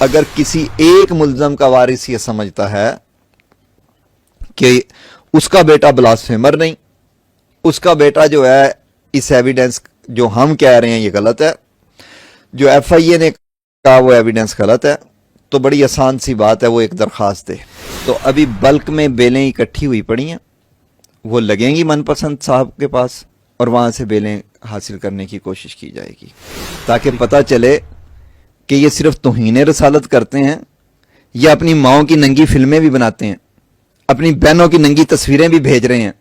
اگر کسی ایک ملزم کا وارث یہ سمجھتا ہے کہ اس کا بیٹا بلاسفیمر نہیں، اس کا بیٹا جو ہے اس ایویڈنس جو ہم کہہ رہے ہیں یہ غلط ہے، جو ایف آئی اے نے کہا وہ ایویڈنس غلط ہے، تو بڑی آسان سی بات ہے، وہ ایک درخواست دے۔ تو ابھی بلک میں بیلیں اکٹھی ہوئی پڑی ہیں، وہ لگیں گی من پسند صاحب کے پاس اور وہاں سے بیلیں حاصل کرنے کی کوشش کی جائے گی، تاکہ پتہ چلے کہ یہ صرف توہین رسالت کرتے ہیں یا اپنی ماؤں کی ننگی فلمیں بھی بناتے ہیں، اپنی بہنوں کی ننگی تصویریں بھی بھیج رہے ہیں،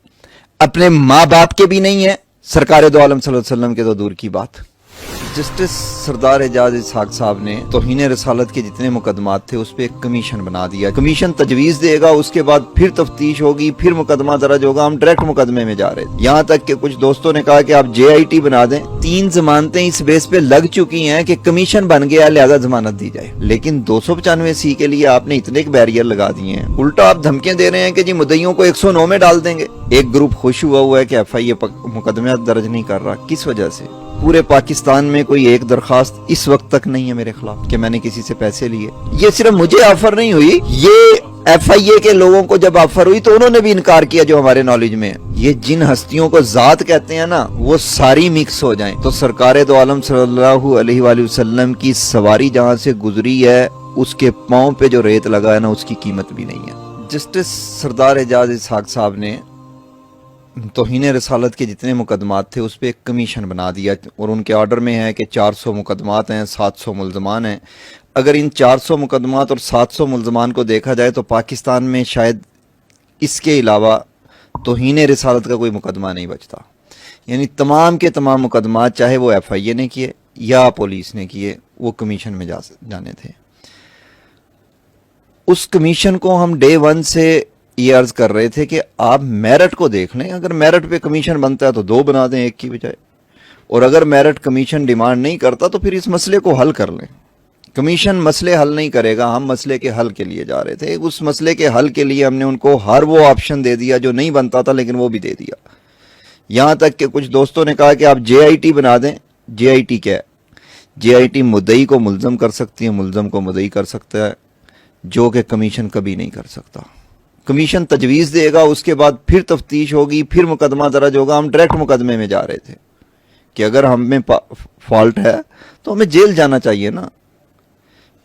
اپنے ماں باپ کے بھی نہیں ہیں، سرکار دو عالم صلی اللہ علیہ وسلم کے تو دور کی بات۔ جسٹس سردار اعجاز اسحاق صاحب نے توہین رسالت کے جتنے مقدمات تھے اس پہ ایک کمیشن بنا دیا، کمیشن تجویز دے گا، اس کے بعد پھر تفتیش ہوگی، پھر مقدمہ درج ہوگا، ہم ڈائریکٹ مقدمے میں جا رہے تھے، یہاں تک کہ کچھ دوستوں نے کہا کہ آپ جے آئی ٹی بنا دیں، 3 ضمانتیں اس بیس پہ لگ چکی ہیں کہ کمیشن بن گیا لہذا ضمانت دی جائے، لیکن 295 کے لیے آپ نے اتنے بیریئر لگا دیے ہیں، الٹا آپ دھمکیاں دے رہے ہیں کہ جی مدعیوں کو 109 میں ڈال دیں گے۔ ایک گروپ خوش ہوا ہے کہ ایف آئی اے مقدمہ درج نہیں کر رہا، کس وجہ سے؟ پورے پاکستان میں کوئی ایک درخواست اس وقت تک نہیں ہے میرے خلاف کہ میں نے کسی سے پیسے لیے۔ یہ صرف مجھے آفر نہیں ہوئی، یہ ایف آئی اے کے لوگوں کو جب آفر ہوئی تو انہوں نے بھی انکار کیا جو ہمارے نالج میں ہے۔ یہ جن ہستیوں کو ذات کہتے ہیں نا وہ ساری مکس ہو جائیں تو سرکار دو عالم صلی اللہ علیہ وآلہ وسلم کی سواری جہاں سے گزری ہے اس کے پاؤں پہ جو ریت لگا ہے نا اس کی قیمت بھی نہیں ہے۔ جسٹس سردار اعجاز اسحاق صاحب نے توہین رسالت کے جتنے مقدمات تھے اس پہ ایک کمیشن بنا دیا اور ان کے آرڈر میں ہے کہ 400 مقدمات ہیں، 700 ملزمان ہیں۔ اگر ان 400 مقدمات اور 700 ملزمان کو دیکھا جائے تو پاکستان میں شاید اس کے علاوہ توہین رسالت کا کوئی مقدمہ نہیں بچتا، یعنی تمام کے تمام مقدمات چاہے وہ ایف آئی اے نے کیے یا پولیس نے کیے وہ کمیشن میں جانے تھے۔ اس کمیشن کو ہم ڈے 1 سے یہ عرض کر رہے تھے کہ آپ میرٹ کو دیکھ لیں، اگر میرٹ پہ کمیشن بنتا ہے تو 2 بنا دیں ایک کی بجائے، اور اگر میرٹ کمیشن ڈیمانڈ نہیں کرتا تو پھر اس مسئلے کو حل کر لیں۔ کمیشن مسئلے حل نہیں کرے گا، ہم مسئلے کے حل کے لیے جا رہے تھے، اس مسئلے کے حل کے لیے ہم نے ان کو ہر وہ آپشن دے دیا جو نہیں بنتا تھا لیکن وہ بھی دے دیا، یہاں تک کہ کچھ دوستوں نے کہا کہ آپ جے آئی ٹی بنا دیں۔ جے آئی ٹی کیا ہے؟ جے آئی ٹی مدعی کو ملزم کر سکتی ہے، ملزم کو مدعی کر سکتا ہے، جو کہ کمیشن کبھی نہیں کر سکتا۔ کمیشن تجویز دے گا، اس کے بعد پھر تفتیش ہوگی، پھر مقدمہ درج ہوگا، ہم ڈائریکٹ مقدمے میں جا رہے تھے کہ اگر ہم میں فالٹ ہے تو ہمیں جیل جانا چاہیے نا،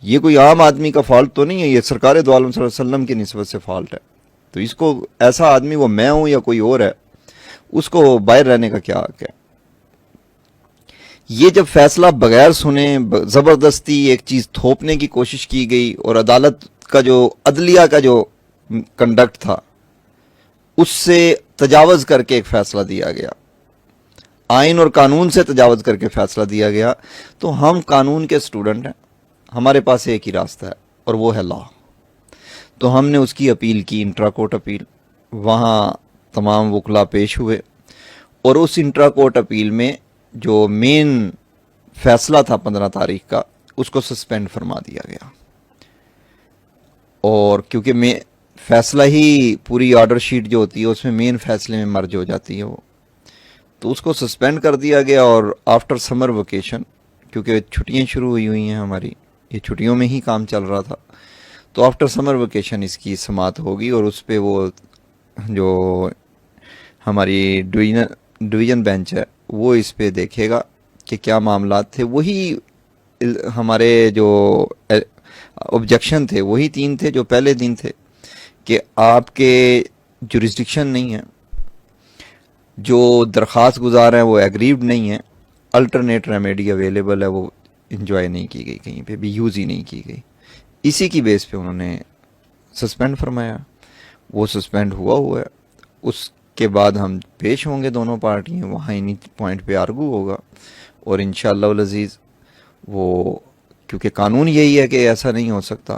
یہ کوئی عام آدمی کا فالٹ تو نہیں ہے، یہ سرکار دو عالم صلی اللہ علیہ وسلم کی نسبت سے فالٹ ہے، تو اس کو ایسا آدمی وہ میں ہوں یا کوئی اور ہے اس کو باہر رہنے کا کیا حق ہے؟ یہ جب فیصلہ بغیر سنے زبردستی ایک چیز تھوپنے کی کوشش کی گئی اور عدالت کا جو عدلیہ کا جو کنڈکٹ تھا اس سے تجاوز کر کے ایک فیصلہ دیا گیا، آئین اور قانون سے تجاوز کر کے فیصلہ دیا گیا، تو ہم قانون کے سٹوڈنٹ ہیں، ہمارے پاس ایک ہی راستہ ہے اور وہ ہے لا۔ تو ہم نے اس کی اپیل کی، انٹرا کورٹ اپیل، وہاں تمام وکلا پیش ہوئے اور اس انٹرا کورٹ اپیل میں جو مین فیصلہ تھا 15 تاریخ کا اس کو سسپینڈ فرما دیا گیا، اور کیونکہ میں فیصلہ ہی پوری آرڈر شیٹ جو ہوتی ہے اس میں مین فیصلے میں مرج ہو جاتی ہے وہ، تو اس کو سسپینڈ کر دیا گیا، اور آفٹر سمر ویکیشن کیونکہ چھٹیاں شروع ہوئی ہیں ہماری، یہ چھٹیوں میں ہی کام چل رہا تھا، تو آفٹر سمر ویکیشن اس کی سماعت ہوگی اور اس پہ وہ جو ہماری ڈویژن بینچ ہے وہ اس پہ دیکھے گا کہ کیا معاملات تھے۔ وہی ہمارے جو آبجیکشن تھے وہی 3 تھے جو پہلے دن تھے کہ آپ کے جورسڈکشن نہیں ہے، جو درخواست گزار ہیں وہ ایگریوڈ نہیں ہے، الٹرنیٹ ریمیڈی اویلیبل ہے، وہ انجوائے نہیں کی گئی، کہیں پہ بھی یوز ہی نہیں کی گئی، اسی کی بیس پہ انہوں نے سسپینڈ فرمایا، وہ سسپینڈ ہوا ہے۔ اس کے بعد ہم پیش ہوں گے دونوں پارٹیاں، وہاں انہی پوائنٹ پہ آرگو ہوگا، اور انشاءاللہ العزیز وہ کیونکہ قانون یہی ہے کہ ایسا نہیں ہو سکتا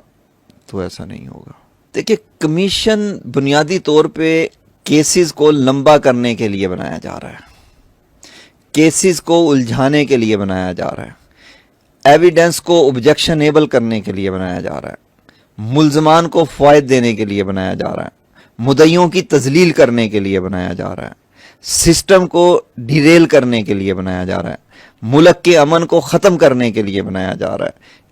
تو ایسا نہیں ہوگا۔ دیکھیں کمیشن بنیادی طور پہ کیسز کو لمبا کرنے کے لیے بنایا جا رہا ہے، کیسز کو الجھانے کے لیے بنایا جا رہا ہے، ایویڈنس کو آبجیکشنیبل کرنے کے لیے بنایا جا رہا ہے، ملزمان کو فوائد دینے کے لیے بنایا جا رہا ہے، مدعیوں کی تذلیل کرنے کے لیے بنایا جا رہا ہے، سسٹم کو ڈیریل کرنے کے لیے بنایا جا رہا ہے، ملک کے امن کو ختم کرنے کے لیے بنایا جا رہا ہے۔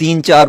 3-4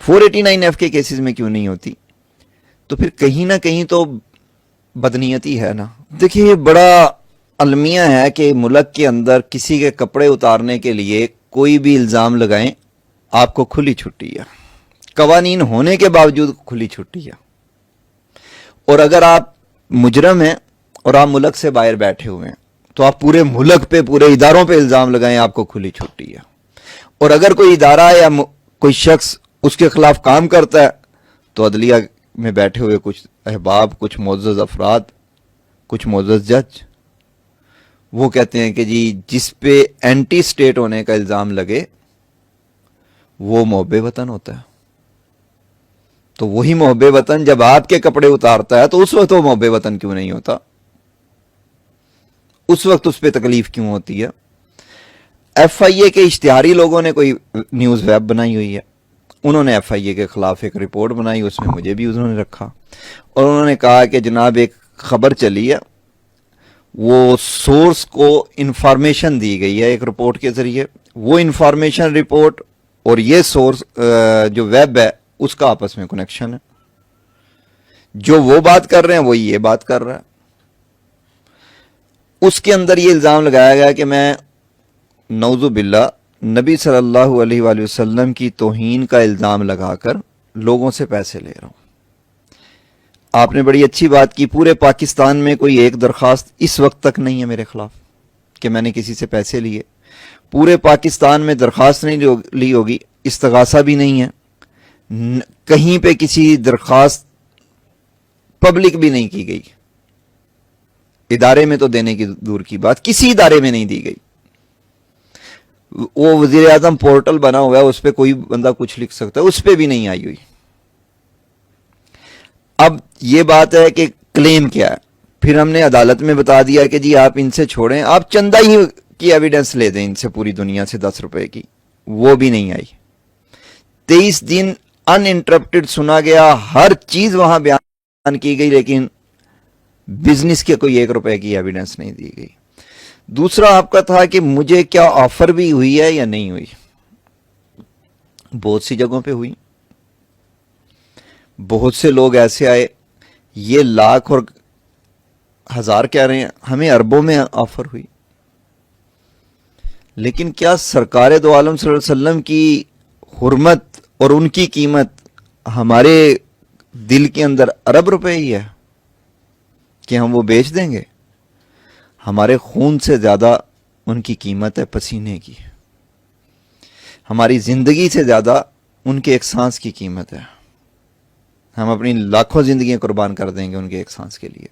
489F کے کیسز میں کیوں نہیں ہوتی؟ تو پھر کہیں نہ کہیں تو بدنیتی ہے نا. دیکھیے یہ بڑا المیہ ہے کہ ملک کے اندر کسی کے کپڑے اتارنے کے لیے کوئی بھی الزام لگائیں آپ کو کھلی چھٹی ہے، قوانین ہونے کے باوجود کھلی چھٹی ہے. اور اگر آپ مجرم ہیں اور آپ ملک سے باہر بیٹھے ہوئے ہیں تو آپ پورے ملک پہ، پورے اداروں پہ الزام لگائیں آپ کو کھلی چھٹی ہے. اور اگر کوئی ادارہ یا کوئی شخص اس کے خلاف کام کرتا ہے تو عدلیہ میں بیٹھے ہوئے کچھ احباب، کچھ معزز افراد، کچھ معزز جج، وہ کہتے ہیں کہ جی جس پہ اینٹی سٹیٹ ہونے کا الزام لگے وہ محب وطن ہوتا ہے. تو وہی محب وطن جب آپ کے کپڑے اتارتا ہے تو اس وقت وہ محب وطن کیوں نہیں ہوتا؟ اس وقت اس پہ تکلیف کیوں ہوتی ہے؟ ایف آئی اے کے اشتہاری لوگوں نے کوئی نیوز ویب بنائی ہوئی ہے، انہوں نے ایف آئی اے کے خلاف ایک رپورٹ بنائی، اس میں مجھے بھی انہوں نے رکھا اور انہوں نے کہا کہ جناب ایک خبر چلی ہے، وہ سورس کو انفارمیشن دی گئی ہے ایک رپورٹ کے ذریعے، وہ انفارمیشن رپورٹ اور یہ سورس جو ویب ہے اس کا آپس میں کنیکشن ہے. جو وہ بات کر رہے ہیں وہی یہ بات کر رہا ہے. اس کے اندر یہ الزام لگایا گیا کہ میں نعوذ باللہ نبی صلی اللہ علیہ وآلہ وسلم کی توہین کا الزام لگا کر لوگوں سے پیسے لے رہا ہوں. آپ نے بڑی اچھی بات کی، پورے پاکستان میں کوئی ایک درخواست اس وقت تک نہیں ہے میرے خلاف کہ میں نے کسی سے پیسے لیے. پورے پاکستان میں درخواست نہیں لی ہوگی، استغاثہ بھی نہیں ہے، کہیں پہ کسی درخواست پبلک بھی نہیں کی گئی. ادارے میں تو دینے کی دور کی بات، کسی ادارے میں نہیں دی گئی. وہ وزیر اعظم پورٹل بنا ہوا ہے، اس پہ کوئی بندہ کچھ لکھ سکتا ہے، اس پہ بھی نہیں آئی ہوئی. اب یہ بات ہے کہ کلیم کیا ہے، پھر ہم نے عدالت میں بتا دیا کہ جی آپ ان سے چھوڑیں، آپ چندہ ہی کی ایویڈنس لے دیں ان سے پوری دنیا سے 10 روپے کی، وہ بھی نہیں آئی. 23 دن ان انٹرپٹڈ سنا گیا، ہر چیز وہاں بیان کی گئی، لیکن بزنس کے کوئی 1 روپے کی ایویڈنس نہیں دی گئی. دوسرا آپ کا تھا کہ مجھے کیا آفر بھی ہوئی ہے یا نہیں ہوئی. بہت سی جگہوں پہ ہوئی، بہت سے لوگ ایسے آئے، یہ لاکھ اور ہزار کہہ رہے ہیں، ہمیں اربوں میں آفر ہوئی. لیکن کیا سرکار دو عالم صلی اللہ علیہ وسلم کی حرمت اور ان کی قیمت ہمارے دل کے اندر ارب روپے ہی ہے کہ ہم وہ بیچ دیں گے؟ ہمارے خون سے زیادہ ان کی قیمت ہے پسینے کی، ہماری زندگی سے زیادہ ان کے ایک سانس کی قیمت ہے. ہم اپنی لاکھوں زندگیاں قربان کر دیں گے ان کے ایک سانس کے لیے.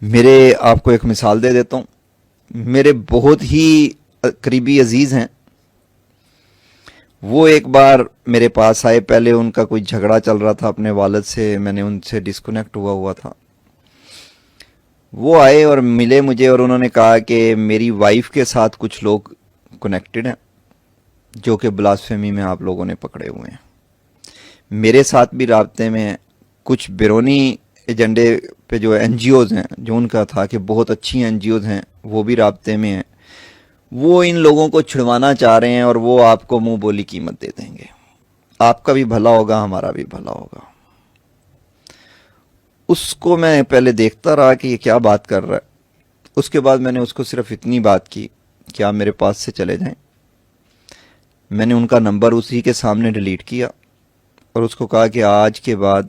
میرے آپ کو ایک مثال دے دیتا ہوں. میرے بہت ہی قریبی عزیز ہیں، وہ ایک بار میرے پاس آئے. پہلے ان کا کوئی جھگڑا چل رہا تھا اپنے والد سے، میں نے ان سے ڈسکنیکٹ ہوا تھا. وہ آئے اور ملے مجھے اور انہوں نے کہا کہ میری وائف کے ساتھ کچھ لوگ کنیکٹڈ ہیں جو کہ بلاسفیمی میں آپ لوگوں نے پکڑے ہوئے ہیں. میرے ساتھ بھی رابطے میں کچھ بیرونی ایجنڈے پہ جو این جی اوز ہیں، جو ان کا تھا کہ بہت اچھی این جی اوز ہیں، وہ بھی رابطے میں ہیں. وہ ان لوگوں کو چھڑوانا چاہ رہے ہیں اور وہ آپ کو منہ بولی قیمت دے دیں گے. آپ کا بھی بھلا ہوگا، ہمارا بھی بھلا ہوگا. اس کو میں پہلے دیکھتا رہا کہ یہ کیا بات کر رہا ہے. اس کے بعد میں نے اس کو صرف اتنی بات کی کہ آپ میرے پاس سے چلے جائیں. میں نے ان کا نمبر اسی کے سامنے ڈیلیٹ کیا اور اس کو کہا کہ آج کے بعد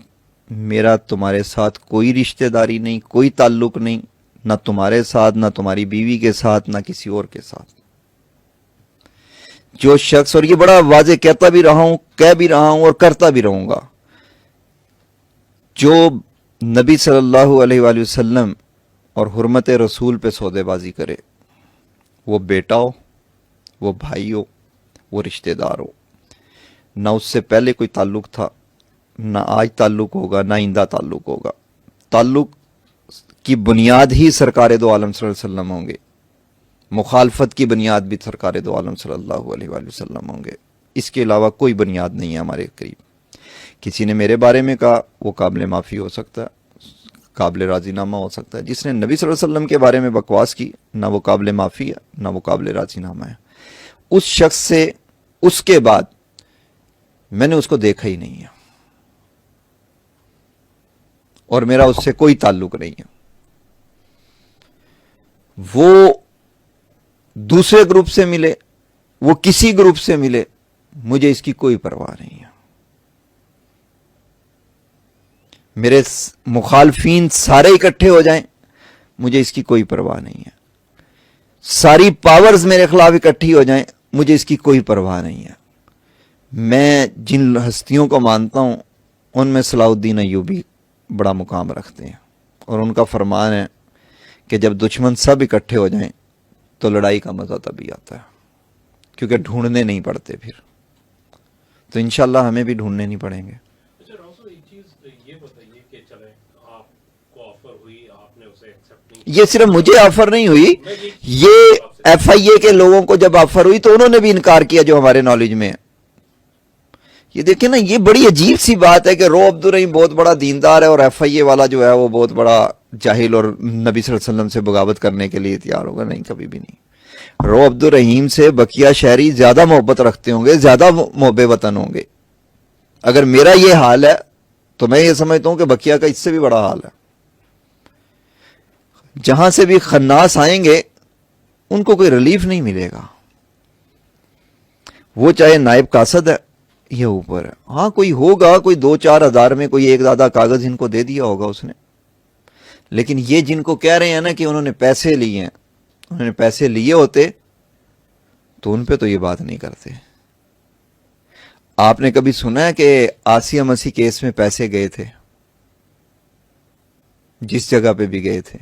میرا تمہارے ساتھ کوئی رشتہ داری نہیں، کوئی تعلق نہیں، نہ تمہارے ساتھ، نہ تمہاری بیوی کے ساتھ، نہ کسی اور کے ساتھ. جو شخص، اور یہ بڑا واضح کہتا بھی رہا ہوں، کہہ بھی رہا ہوں اور کرتا بھی رہوں گا، جو نبی صلی اللہ علیہ وآلہ وسلم اور حرمت رسول پہ سودے بازی کرے، وہ بیٹا ہو، وہ بھائی ہو، وہ رشتہ دار ہو، نہ اس سے پہلے کوئی تعلق تھا، نہ آج تعلق ہوگا، نہ آئندہ تعلق ہوگا. تعلق کی بنیاد ہی سرکار دو عالم صلی اللہ علیہ وسلم ہوں گے، مخالفت کی بنیاد بھی سرکار دو عالم صلی اللہ علیہ وآلہ وسلم ہوں گے. اس کے علاوہ کوئی بنیاد نہیں ہے ہمارے قریب. کسی نے میرے بارے میں کہا، وہ قابل معافی ہو سکتا ہے، قابل راضی نامہ ہو سکتا ہے. جس نے نبی صلی اللہ علیہ وسلم کے بارے میں بکواس کی، نہ وہ قابل معافی ہے، نہ وہ قابل راضی نامہ ہے. اس شخص سے اس کے بعد میں نے اس کو دیکھا ہی نہیں ہے اور میرا اس سے کوئی تعلق نہیں ہے. وہ دوسرے گروپ سے ملے, وہ کسی گروپ سے ملے, مجھے اس کی کوئی پرواہ نہیں ہے. میرے مخالفین سارے اکٹھے ہو جائیں, مجھے اس کی کوئی پرواہ نہیں ہے. ساری پاورز میرے خلاف اکٹھی ہو جائیں, مجھے اس کی کوئی پرواہ نہیں ہے. میں جن ہستیوں کو مانتا ہوں ان میں صلاح الدین ایوبی بڑا مقام رکھتے ہیں, اور ان کا فرمان ہے کہ جب دشمن سب اکٹھے ہو جائیں تو لڑائی کا مزہ تبھی آتا ہے, کیونکہ ڈھونڈنے نہیں پڑتے پھر. تو انشاءاللہ ہمیں بھی ڈھونڈنے نہیں پڑیں گے. اچھا راؤ صاحب ایک چیز یہ بتائیے کہ چلیں آپ کو آفر ہوئی, آپ نے اسے ایکسیپٹ نہیں, یہ صرف مجھے آفر نہیں ہوئی, یہ ایف آئی اے کے لوگوں کو جب آفر ہوئی تو انہوں نے بھی انکار کیا جو ہمارے نالج میں ہے. یہ دیکھیں نا, یہ بڑی عجیب سی بات ہے کہ رو عبد الرحیم بہت بڑا دیندار ہے اور ایف آئی اے والا جو ہے وہ بہت بڑا جاہل اور نبی صلی اللہ علیہ وسلم سے بغاوت کرنے کے لیے تیار ہوگا. نہیں, کبھی بھی نہیں. رو عبد الرحیم سے بقیہ شہری زیادہ محبت رکھتے ہوں گے, زیادہ محب وطن ہوں گے. اگر میرا یہ حال ہے تو میں یہ سمجھتا ہوں کہ بقیہ کا اس سے بھی بڑا حال ہے. جہاں سے بھی خناس آئیں گے ان کو کوئی ریلیف نہیں ملے گا, وہ چاہے نائب قاصد ہے یہ اوپر ہے. ہاں کوئی ہوگا, کوئی 2-4 ہزار میں کوئی ایک دادا کاغذ ان کو دے دیا ہوگا اس نے, لیکن یہ جن کو کہہ رہے ہیں نا کہ انہوں نے پیسے لیے ہیں, انہوں نے پیسے لیے ہوتے تو ان پہ تو یہ بات نہیں کرتے. آپ نے کبھی سنا ہے کہ آسیہ مسیح کیس میں پیسے گئے تھے؟ جس جگہ پہ بھی گئے تھے,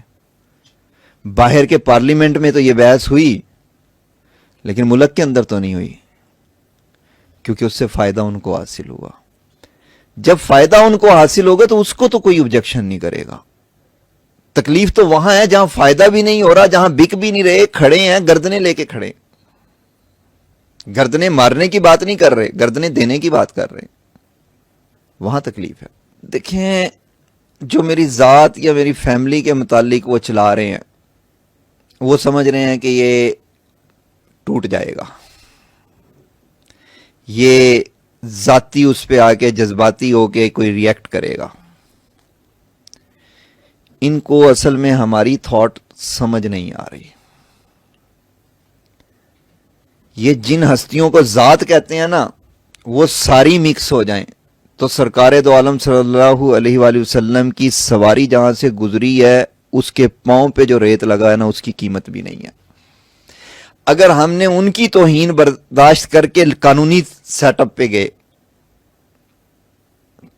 باہر کے پارلیمنٹ میں تو یہ بحث ہوئی, لیکن ملک کے اندر تو نہیں ہوئی, کیونکہ اس سے فائدہ ان کو حاصل ہوا. جب فائدہ ان کو حاصل ہوگا تو اس کو تو کوئی آبجیکشن نہیں کرے گا. تکلیف تو وہاں ہے جہاں فائدہ بھی نہیں ہو رہا, جہاں بک بھی نہیں رہے, کھڑے ہیں گردنیں لے کے کھڑے. گردنیں مارنے کی بات نہیں کر رہے, گردنیں دینے کی بات کر رہے, وہاں تکلیف ہے. دیکھیں, جو میری ذات یا میری فیملی کے متعلق وہ چلا رہے ہیں, وہ سمجھ رہے ہیں کہ یہ ٹوٹ جائے گا, یہ ذاتی اس پہ آ کے جذباتی ہو کے کوئی ریئیکٹ کرے گا. ان کو اصل میں ہماری تھاٹ سمجھ نہیں آ رہی. یہ جن ہستیوں کو ذات کہتے ہیں نا, وہ ساری مکس ہو جائیں تو سرکار دو عالم صلی اللہ علیہ وآلہ وسلم کی سواری جہاں سے گزری ہے اس کے پاؤں پہ جو ریت لگا ہے نا, اس کی قیمت بھی نہیں ہے. اگر ہم نے ان کی توہین برداشت کر کے قانونی سیٹ اپ پہ گئے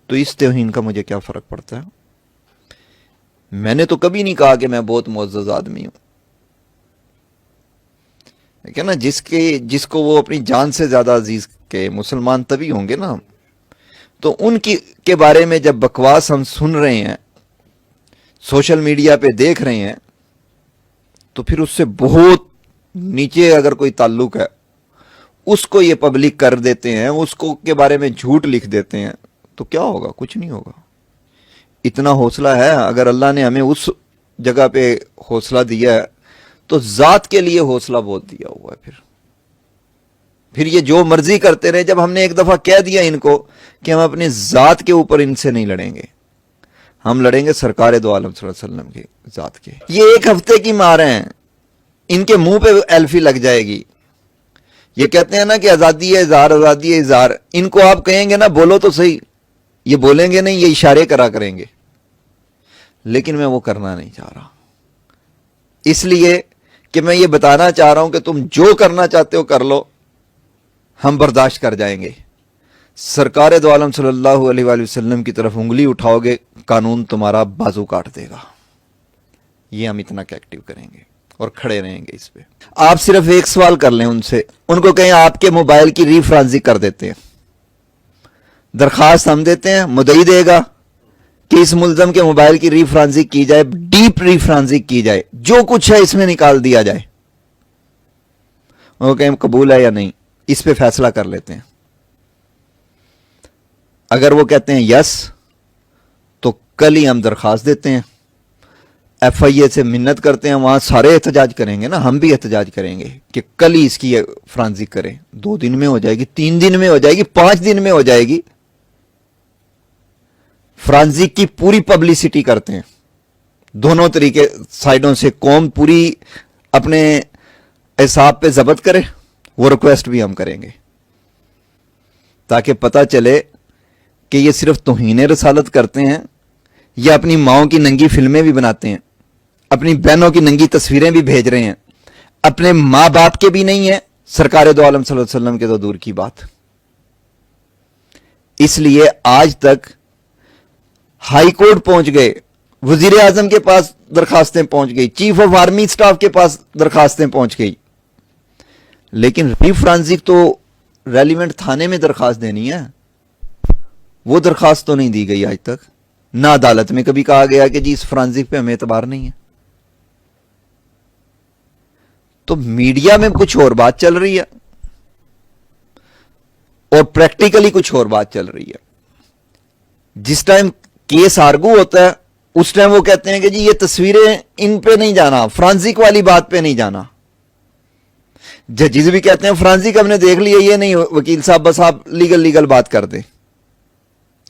تو اس توہین کا مجھے کیا فرق پڑتا ہے؟ میں نے تو کبھی نہیں کہا کہ میں بہت معزز آدمی ہوں. لیکن نا جس کو وہ اپنی جان سے زیادہ عزیز کے مسلمان تبھی ہوں گے نا. تو ان کے بارے میں جب بکواس ہم سن رہے ہیں, سوشل میڈیا پہ دیکھ رہے ہیں, تو پھر اس سے بہت نیچے اگر کوئی تعلق ہے اس کو یہ پبلک کر دیتے ہیں, اس کو کے بارے میں جھوٹ لکھ دیتے ہیں, تو کیا ہوگا؟ کچھ نہیں ہوگا. اتنا حوصلہ ہے, اگر اللہ نے ہمیں اس جگہ پہ حوصلہ دیا ہے تو ذات کے لیے حوصلہ بہت دیا ہوا ہے. پھر یہ جو مرضی کرتے رہے. جب ہم نے ایک دفعہ کہہ دیا ان کو کہ ہم اپنے ذات کے اوپر ان سے نہیں لڑیں گے, ہم لڑیں گے سرکار دو عالم صلی اللہ علیہ وسلم کے ذات کے. یہ ایک ہفتے کی مار ہیں, ان کے منہ پہ ایلفی لگ جائے گی. یہ کہتے ہیں نا کہ آزادی ہے اظہار, آزادی ہے اظہار. ان کو آپ کہیں گے نا بولو تو صحیح, یہ بولیں گے نہیں, یہ اشارے کرا کریں گے. لیکن میں وہ کرنا نہیں چاہ رہا, اس لیے کہ میں یہ بتانا چاہ رہا ہوں کہ تم جو کرنا چاہتے ہو کر لو, ہم برداشت کر جائیں گے. سرکار دو عالم صلی اللہ علیہ وآلہ وسلم کی طرف انگلی اٹھاؤ گے, قانون تمہارا بازو کاٹ دے گا. یہ ہم اتنا کہ ایکٹیو کریں گے اور کھڑے رہیں گے اس پہ. آپ صرف ایک سوال کر لیں ان سے, ان کو کہیں آپ کے موبائل کی ری فرانسی کر دیتے ہیں, درخواست ہم دیتے ہیں, مدعی دے گا کہ اس ملزم کے موبائل کی ری فرانسی کی جائے, ڈیپ ری فرانسی کی جائے, جو کچھ ہے اس میں نکال دیا جائے. وہ کہیں قبول ہے یا نہیں, اس پہ فیصلہ کر لیتے ہیں. اگر وہ کہتے ہیں یس, تو کل ہی ہم درخواست دیتے ہیں. ایف آئی اے سے منت کرتے ہیں وہاں سارے احتجاج کریں گے نا, ہم بھی احتجاج کریں گے کہ کل ہی اس کی فرانزک کریں. 2 دن میں ہو جائے گی, 3 دن میں ہو جائے گی, 5 دن میں ہو جائے گی. فرانزک کی پوری پبلسٹی کرتے ہیں دونوں طریقے سائڈوں سے, قوم پوری اپنے حساب پہ ضبط کرے. وہ ریکویسٹ بھی ہم کریں گے تاکہ پتہ چلے کہ یہ صرف توہین رسالت کرتے ہیں یا اپنی ماؤں کی ننگی فلمیں بھی بناتے ہیں, اپنی بہنوں کی ننگی تصویریں بھی بھیج رہے ہیں, اپنے ماں باپ کے بھی نہیں ہیں, سرکار دو عالم صلی اللہ علیہ وسلم کے تو دور کی بات. اس لیے آج تک ہائی کورٹ پہنچ گئے, وزیر اعظم کے پاس درخواستیں پہنچ گئی, چیف آف آرمی سٹاف کے پاس درخواستیں پہنچ گئی, لیکن ری فرانزک تو ریلیونٹ تھانے میں درخواست دینی ہے, وہ درخواست تو نہیں دی گئی آج تک. نہ عدالت میں کبھی کہا گیا کہ جی اس فرانزک پہ ہمیں اعتبار نہیں ہے. تو میڈیا میں کچھ اور بات چل رہی ہے اور پریکٹیکلی کچھ اور بات چل رہی ہے. جس ٹائم کیس آرگو ہوتا ہے اس ٹائم وہ کہتے ہیں کہ جی یہ تصویریں ان پہ نہیں جانا, فرانزک والی بات پہ نہیں جانا. ججز بھی کہتے ہیں فرانزک ہم نے دیکھ لیا, یہ نہیں وکیل صاحب بس آپ لیگل بات کر دیں.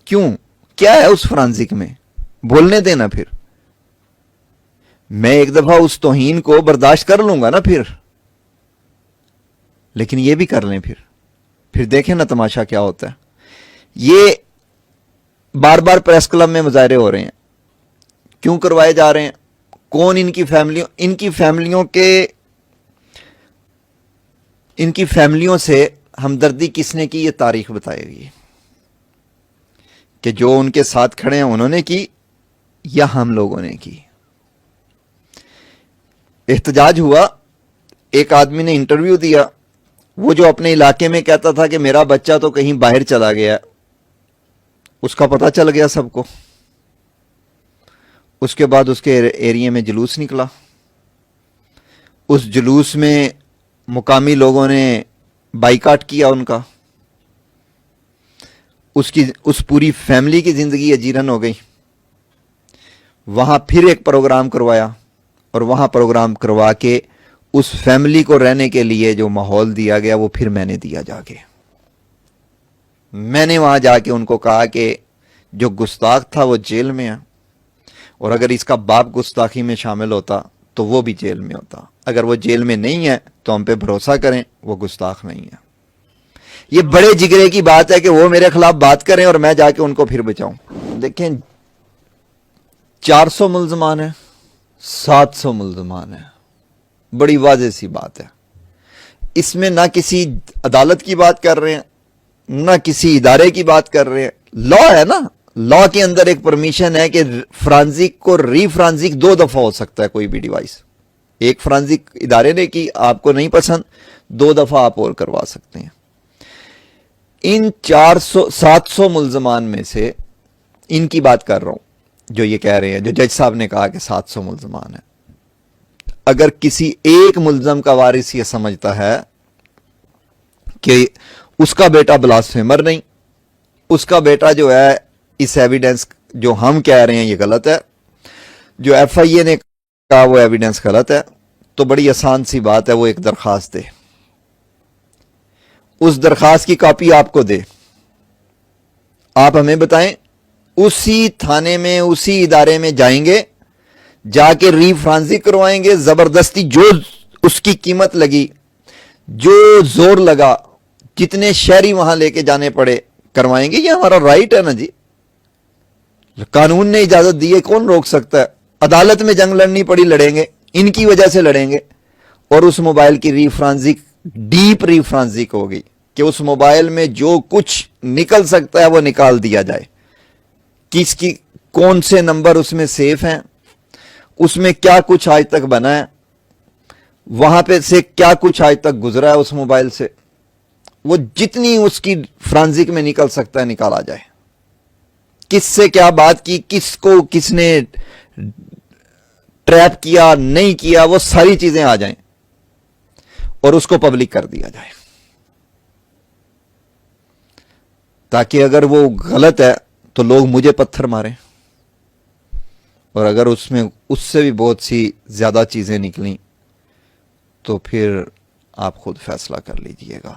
کیوں, کیا ہے اس فرانزک میں, بولنے دینا. پھر میں ایک دفعہ اس توہین کو برداشت کر لوں گا نا لیکن یہ بھی کر لیں پھر دیکھیں نا تماشا کیا ہوتا ہے. یہ بار بار پریس کلب میں مظاہرے ہو رہے ہیں, کیوں کروائے جا رہے ہیں, کون ان کی فیملیوں سے ہمدردی کس نے کی, یہ تاریخ بتائے گی کہ جو ان کے ساتھ کھڑے ہیں انہوں نے کی یا ہم لوگوں نے کی. احتجاج ہوا, ایک آدمی نے انٹرویو دیا, وہ جو اپنے علاقے میں کہتا تھا کہ میرا بچہ تو کہیں باہر چلا گیا, اس کا پتہ چل گیا سب کو. اس کے بعد اس کے ایریے میں جلوس نکلا, اس جلوس میں مقامی لوگوں نے بائیکاٹ کیا ان کا, اس پوری فیملی کی زندگی اجیرن ہو گئی. وہاں پھر ایک پروگرام کروایا اور وہاں پروگرام کروا کے اس فیملی کو رہنے کے لیے جو ماحول دیا گیا وہ پھر میں نے دیا جا کے. میں نے وہاں جا کے ان کو کہا کہ جو گستاخ تھا وہ جیل میں ہے, اور اگر اس کا باپ گستاخی میں شامل ہوتا تو وہ بھی جیل میں ہوتا. اگر وہ جیل میں نہیں ہے تو ہم پہ بھروسہ کریں, وہ گستاخ نہیں ہے. یہ بڑے جگرے کی بات ہے کہ وہ میرے خلاف بات کریں اور میں جا کے ان کو پھر بچاؤں. دیکھیں 400 ملزمان ہیں, 700 ملزمان ہیں, بڑی واضح سی بات ہے. اس میں نہ کسی عدالت کی بات کر رہے ہیں نہ کسی ادارے کی بات کر رہے ہیں. لا ہے نا, لا کے اندر ایک پرمیشن ہے کہ فرانزک کو ری فرانزک 2 دفعہ ہو سکتا ہے کوئی بھی ڈیوائس. ایک فرانزک ادارے نے کی, آپ کو نہیں پسند, 2 دفعہ آپ اور کروا سکتے ہیں. ان 700 ملزمان میں سے ان کی بات کر رہا ہوں جو یہ کہہ رہے ہیں, جو جج صاحب نے کہا کہ 700 ملزمان ہیں. اگر کسی ایک ملزم کا وارث یہ سمجھتا ہے کہ اس کا بیٹا بلاسفیمر نہیں, اس کا بیٹا جو ہے اس ایویڈنس جو ہم کہہ رہے ہیں یہ غلط ہے, جو ایف آئی اے نے کہا وہ ایویڈنس غلط ہے, تو بڑی آسان سی بات ہے, وہ ایک درخواست دے. اس درخواست کی کاپی آپ کو دے, آپ ہمیں بتائیں, اسی تھانے میں اسی ادارے میں جائیں گے, جا کے ری فرانزک کروائیں گے, زبردستی جو اس کی قیمت لگی, جو زور لگا, جتنے شہری وہاں لے کے جانے پڑے کروائیں گے. یہ ہمارا رائٹ ہے نا جی, قانون نے اجازت دی ہے, کون روک سکتا ہے. عدالت میں جنگ لڑنی پڑی, لڑیں گے, ان کی وجہ سے لڑیں گے. اور اس موبائل کی ری فرانزک ڈیپ ری فرانزک ہوگی کہ اس موبائل میں جو کچھ نکل سکتا ہے وہ نکال دیا جائے. کس کی کون سے نمبر اس میں سیف ہیں, اس میں کیا کچھ آج تک بنا ہے, وہاں پہ سے کیا کچھ آج تک گزرا ہے اس موبائل سے, وہ جتنی اس کی فرانزک میں نکل سکتا ہے نکالا جائے. کس سے کیا بات کی, کس کو کس نے ٹریپ کیا نہیں کیا, وہ ساری چیزیں آ جائیں اور اس کو پبلک کر دیا جائے, تاکہ اگر وہ غلط ہے تو لوگ مجھے پتھر ماریں اور اگر اس میں اس سے بھی بہت سی زیادہ چیزیں نکلیں تو پھر آپ خود فیصلہ کر لیجئے گا.